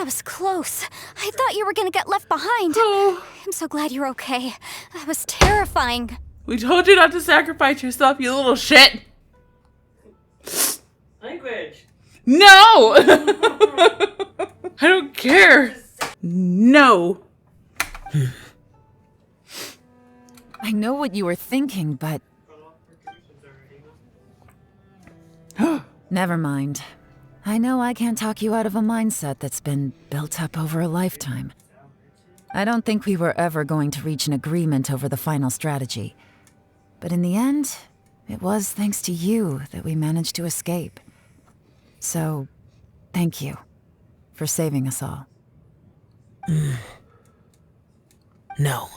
That was close. I thought you were gonna get left behind. Oh. I'm so glad you're okay. That was terrifying. We told you not to sacrifice yourself, you little shit. Language. No! I don't care. No. I know what you were thinking, but... Never mind. I know I can't talk you out of a mindset that's been built up over a lifetime. I don't think we were ever going to reach an agreement over the final strategy. But in the end, it was thanks to you that we managed to escape. So, thank you for saving us all. No.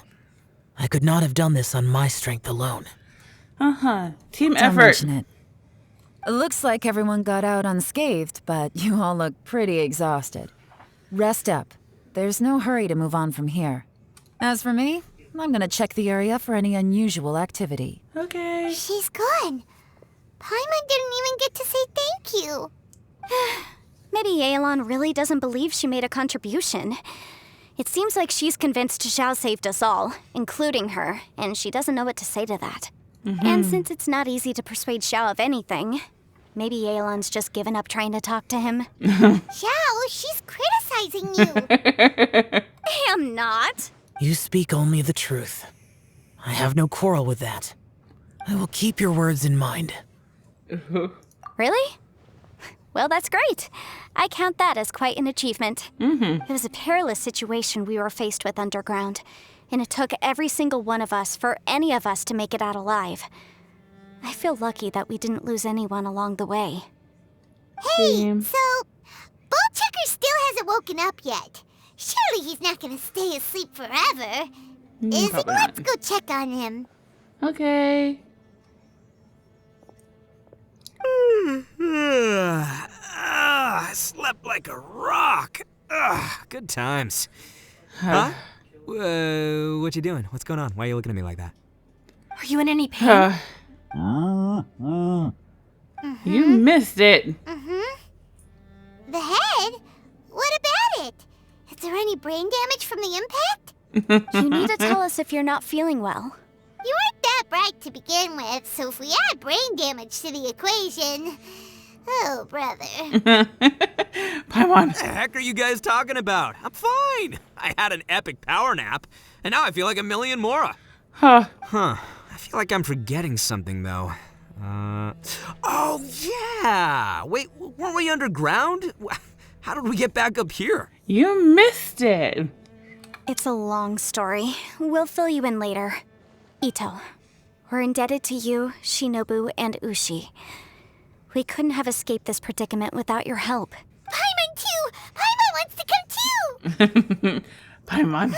I could not have done this on my strength alone. Team Don't effort. mention it. It looks like everyone got out unscathed, but you all look pretty exhausted. Rest up. There's no hurry to move on from here. As for me, I'm gonna check the area for any unusual activity. Okay. She's gone. Paimon didn't even get to say thank you. Maybe Yelan really doesn't believe she made a contribution. It seems like she's convinced Xiao saved us all, including her, and she doesn't know what to say to that. And since it's not easy to persuade Xiao of anything, maybe Yelan's just given up trying to talk to him. Xiao, she's criticizing you. I'm not. You speak only the truth. I have no quarrel with that. I will keep your words in mind. Really? Well, that's great. I count that as quite an achievement. It was a perilous situation we were faced with underground, and it took every single one of us for any of us to make it out alive. I feel lucky that we didn't lose anyone along the way. Hey, Same. so Bullchecker still hasn't woken up yet. Surely he's not gonna stay asleep forever. Izzy, probably let's not. go check on him. Okay. I slept like a rock. Good times. Huh? What you doing? What's going on? Why are you looking at me like that? Are you in any pain? You missed it. The head? What about it? Is there any brain damage from the impact? You need to tell us if you're not feeling well. You weren't that bright to begin with, so if we add brain damage to the equation... Oh, brother. Paimon. What the heck are you guys talking about? I'm fine. I had an epic power nap, and now I feel like a million more. Huh. Huh. I feel like I'm forgetting something, though. Oh, yeah! Wait, weren't we underground? How did we get back up here? You missed it. It's a long story. We'll fill you in later. Ito, we're indebted to you, Shinobu, and Ushi. We couldn't have escaped this predicament without your help. Paimon too! Paimon wants to come too! Paimon.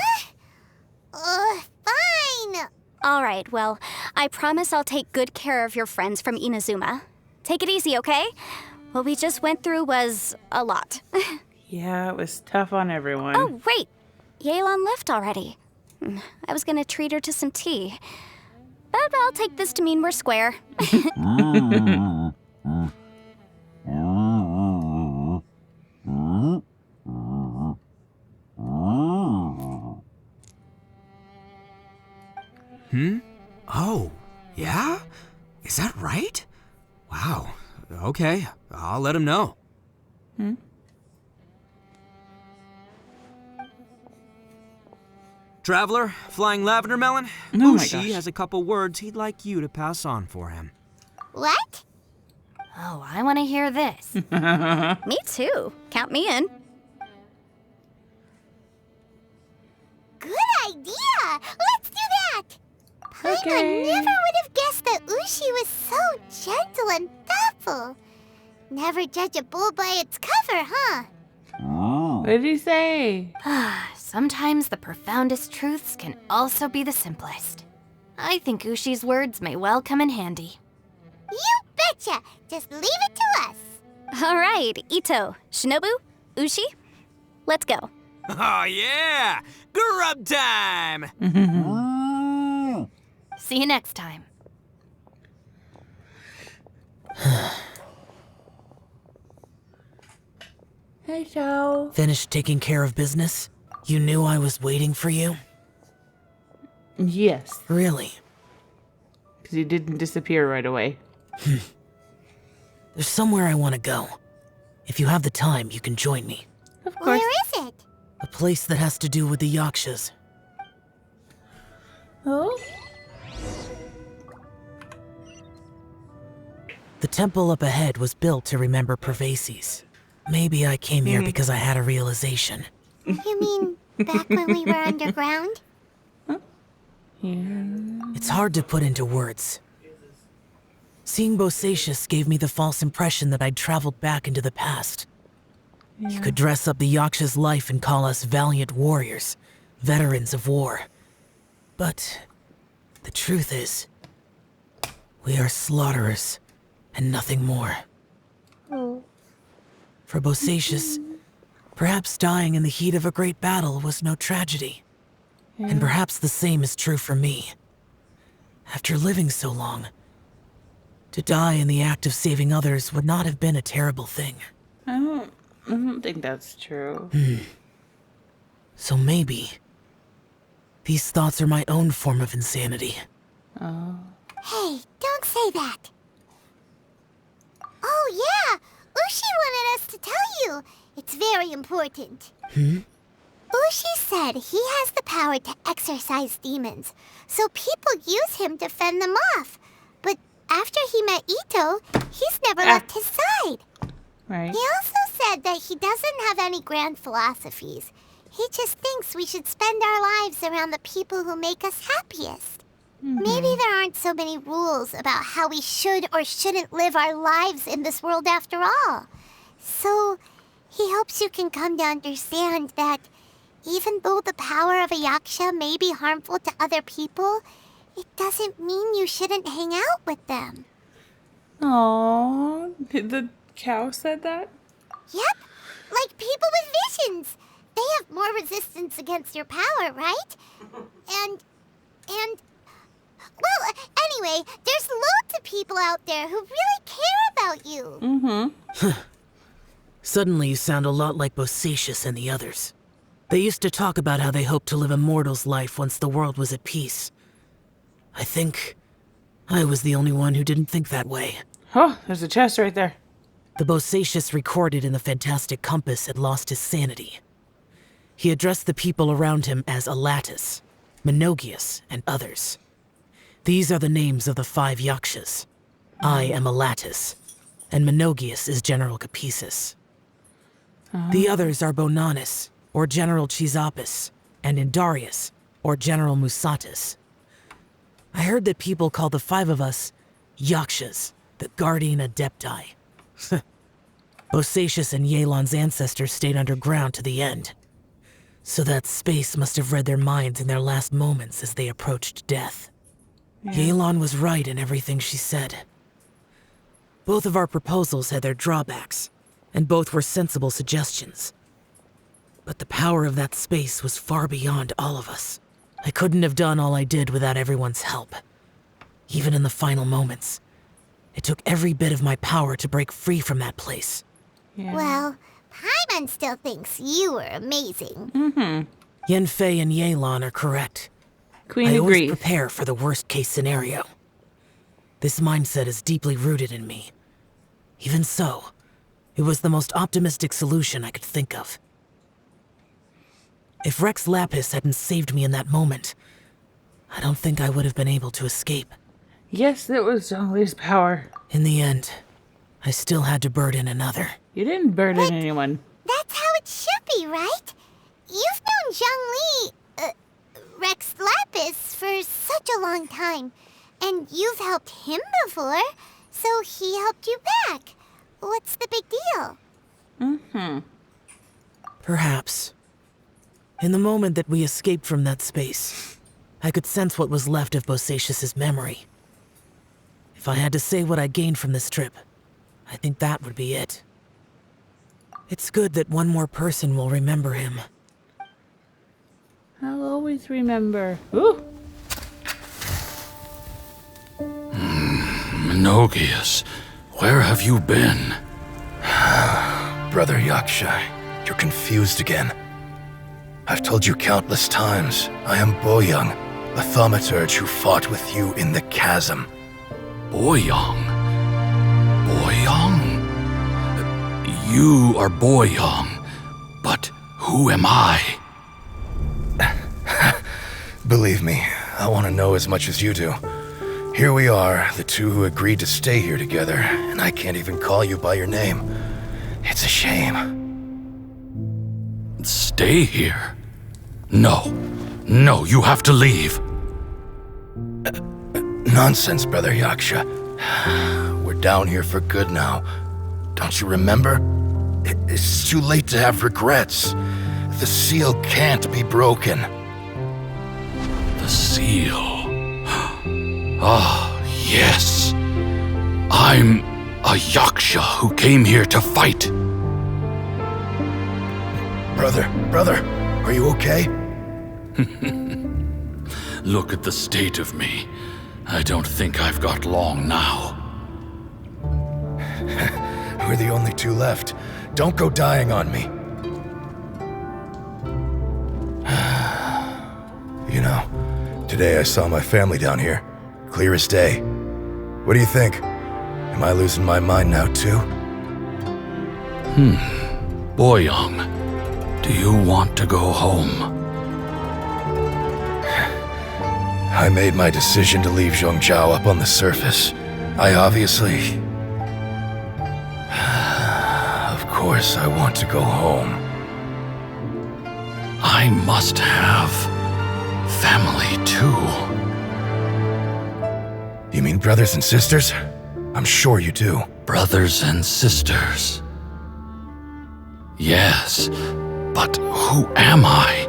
Fine. All right, well, I promise I'll take good care of your friends from Inazuma. Take it easy, okay? What we just went through was a lot. Yeah, it was tough on everyone. Oh, wait. Yelan left already. I was gonna treat her to some tea. But I'll take this to mean we're square. Oh, yeah? Is that right? Wow. Okay, I'll let him know. Traveler, Flying Lavender Melon, Oh my Ushi gosh. has a couple words he'd like you to pass on for him. What? Oh, I want to hear this. Me too. Count me in. Good idea! Let's do that! Paimon Okay. never would have guessed that Ushi was so gentle and thoughtful. Never judge a bull by its cover, huh? What did he say? Sometimes the profoundest truths can also be the simplest. I think Ushi's words may well come in handy. You betcha! Just leave it to us. All right, Ito, Shinobu, Ushi, let's go. Oh, yeah! Grub time! See you next time. Hey, Joe. Finished taking care of business? You knew I was waiting for you? Yes, Really? because you didn't disappear right away. There's somewhere I want to go. If you have the time, you can join me. Of course. Where is it? A place that has to do with the Yakshas. Oh? The temple up ahead was built to remember Pervases. Maybe I came here because I had a realization. You mean back when we were underground? Yeah. It's hard to put into words. Seeing Bosacius gave me the false impression that I'd traveled back into the past. You could dress up the Yaksha's life and call us valiant warriors, veterans of war. But the truth is, we are slaughterers and nothing more. For Bosacius, perhaps dying in the heat of a great battle was no tragedy. And perhaps the same is true for me. After living so long, to die in the act of saving others would not have been a terrible thing. I don't think that's true. So maybe these thoughts are my own form of insanity. Hey, don't say that. Oh yeah, Ushi wanted us to tell you. It's very important. Ushi said he has the power to exorcise demons, so people use him to fend them off. But after he met Ito, he's never left his side. Right. He also said that he doesn't have any grand philosophies. He just thinks we should spend our lives around the people who make us happiest. Maybe there aren't so many rules about how we should or shouldn't live our lives in this world after all. So, he hopes you can come to understand that even though the power of a Yaksha may be harmful to other people, it doesn't mean you shouldn't hang out with them. Aww. The cow said that? Yep, like people with visions. They have more resistance against your power, right? And, well, anyway, there's loads of people out there who really care about you. Suddenly you sound a lot like Bosacius and the others. They used to talk about how they hoped to live a mortal's life once the world was at peace. I think I was the only one who didn't think that way. Oh, there's a chest right there. The Bosacius recorded in the Fantastic Compass had lost his sanity. He addressed the people around him as Alatus, Menogius, and others. These are the names of the 5 Yakshas. I am Alatus, and Menogius is General Capisis. The others are Bonanis, or General Chisapis, and Indarius, or General Musatis. I heard that people call the 5 of us Yakshas, the Guardian Adepti. Bosacius and Yelan's ancestors stayed underground to the end. So that space must have read their minds in their last moments as they approached death. Yelan was right in everything she said. Both of our proposals had their drawbacks, and both were sensible suggestions. But the power of that space was far beyond all of us. I couldn't have done all I did without everyone's help. Even in the final moments, it took every bit of my power to break free from that place. Well, Paimon still thinks you were amazing. Yenfei and Yelan are correct. Queen I always agrees. prepare for the worst-case scenario. This mindset is deeply rooted in me. Even so, it was the most optimistic solution I could think of. If Rex Lapis hadn't saved me in that moment, I don't think I would have been able to escape. Yes, it was Zhongli's power. In the end, I still had to burden another. You didn't burden anyone. That's how it should be, right? You've known Zhongli, Rex Lapis, for such a long time. And you've helped him before, so he helped you back. What's the big deal? Perhaps. In the moment that we escaped from that space, I could sense what was left of Bosacius's memory. If I had to say what I gained from this trip, I think that would be it. It's good that one more person will remember him. I'll always remember. Ooh! Menogius, where have you been? Brother Yaksha, You're confused again. I've told you countless times, I am Boyoung, a thaumaturge who fought with you in the chasm. Boyoung? Boyoung? You are Boyoung, but who am I? Believe me, I want to know as much as you do. Here we are, the two who agreed to stay here together, and I can't even call you by your name. It's a shame. Stay here? No, you have to leave. Nonsense, Brother Yaksha. We're down here for good now. Don't you remember? It's too late to have regrets. The seal can't be broken. The seal. Ah, yes. I'm a Yaksha who came here to fight. Brother, are you okay? Look at the state of me. I don't think I've got long now. We're the only two left. Don't go dying on me. You know, today I saw my family down here. Clear as day. What do you think? Am I losing my mind now too? Boyoung, do you want to go home? I made my decision to leave Zhongzhou up on the surface. I obviously... Of course I want to go home. I must have family too. You mean brothers and sisters? I'm sure you do. Brothers and sisters. Yes, but who am I?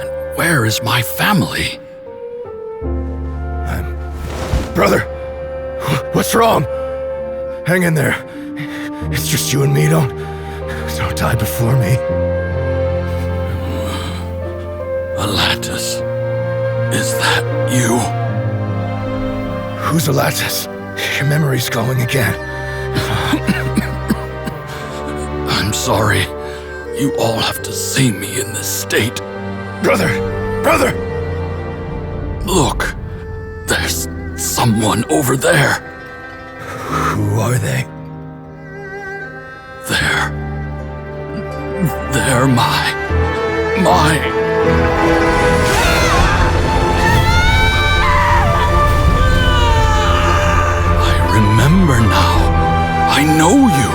And where is my family? Brother! What's wrong? Hang in there. It's just you and me, don't die before me. Alatus, is that you? Who's Alatus? Your memory's going again. I'm sorry. You all have to see me in this state. Brother! Look, there's someone over there. Who are they? They're my... I remember now. I know you.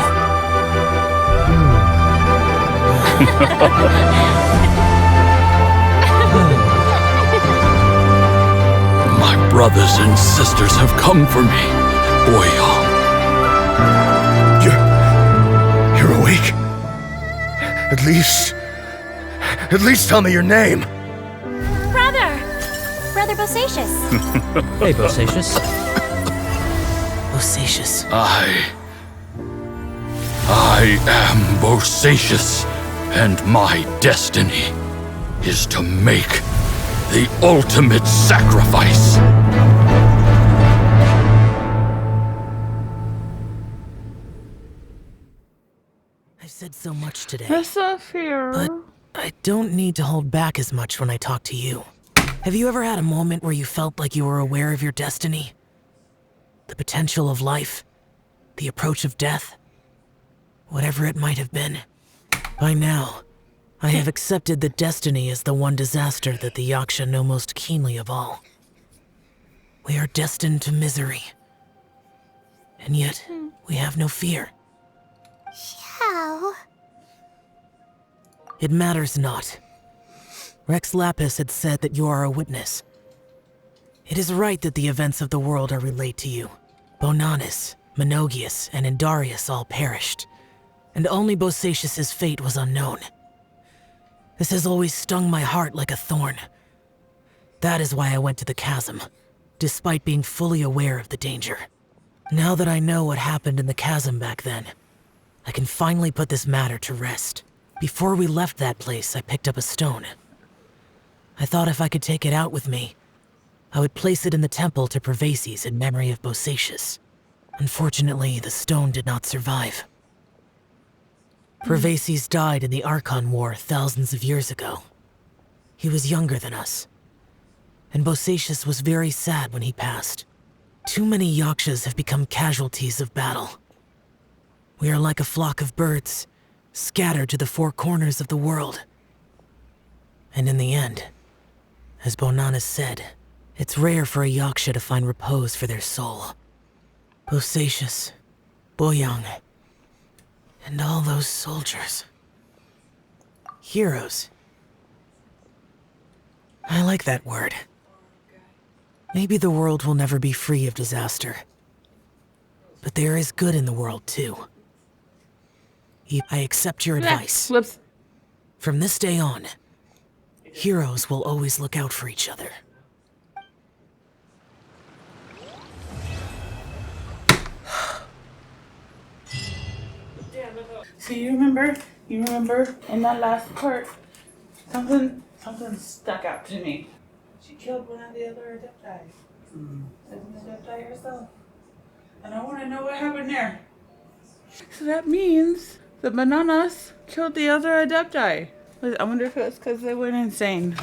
My brothers and sisters have come for me, Boyoung. You're awake? At least tell me your name. Brother Bosacius. Hey, Bosacius. Bosacius. I am Bosacius, and my destiny is to make the ultimate sacrifice. I've said so much today, That's not fair. but I don't need to hold back as much when I talk to you. Have you ever had a moment where you felt like you were aware of your destiny? The potential of life? The approach of death? Whatever it might have been. By now, I have accepted that destiny is the one disaster that the Yaksha know most keenly of all. We are destined to misery. And yet, we have no fear. How? It matters not. Rex Lapis had said that you are a witness. It is right that the events of the world are relayed to you. Bonanis, Menogius, and Indarius all perished, and only Bosacius' fate was unknown. This has always stung my heart like a thorn. That is why I went to the chasm, despite being fully aware of the danger. Now that I know what happened in the chasm back then, I can finally put this matter to rest. Before we left that place, I picked up a stone. I thought if I could take it out with me, I would place it in the temple to Pervases in memory of Bosacius. Unfortunately, the stone did not survive. Pervases died in the Archon War thousands of years ago. He was younger than us. And Bosacius was very sad when he passed. Too many Yakshas have become casualties of battle. We are like a flock of birds, scattered to the four corners of the world. And in the end, as Bonanas said, it's rare for a Yaksha to find repose for their soul. Bosacius, Boyang, and all those soldiers. Heroes. I like that word. Maybe the world will never be free of disaster. But there is good in the world, too. I accept your advice. Whoops. From this day on, heroes will always look out for each other. So you remember in that last part, something stuck out to me. She killed one of the other Adepti. An Adepti herself. And I want to know what happened there. So that means the Bananas killed the other Adepti. I wonder if it was because they went insane.